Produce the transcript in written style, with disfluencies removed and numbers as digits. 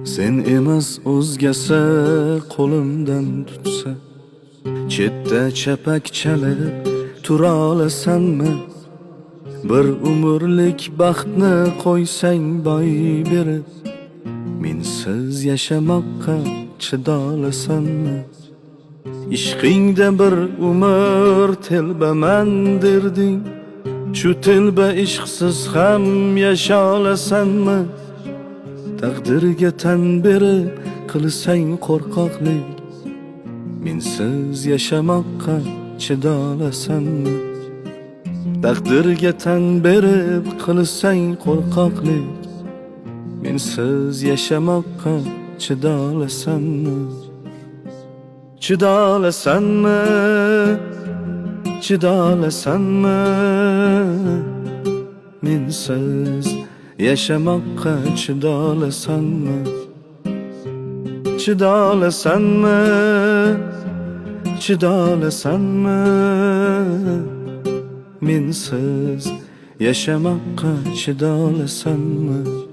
Sen emas o'zgasi qo'limdan tutsa, chetda chapak chalib tura olasanmi? Bir umrlik baxtni qo'ysang boy berib, mensiz yashamoqqa chidolasanmi? Ishqingda bir umr telbaman derding, shu telba ishqsiz ham yasha olasanmi? Taqdirga tan berib qilsang qo'rqoqlik, mensiz yashamoqqa chidolasanmi? Taqdirga tan berib qilsang qo'rqoqlik, mensiz yashamoqqa chidolasanmi? Chidolasanmi? Chidolasanmi? Mensiz yashamoqqa chidolasanmi? Chidolasanmi? Chidolasanmi? Mensiz yashamoqqa chidolasanmi?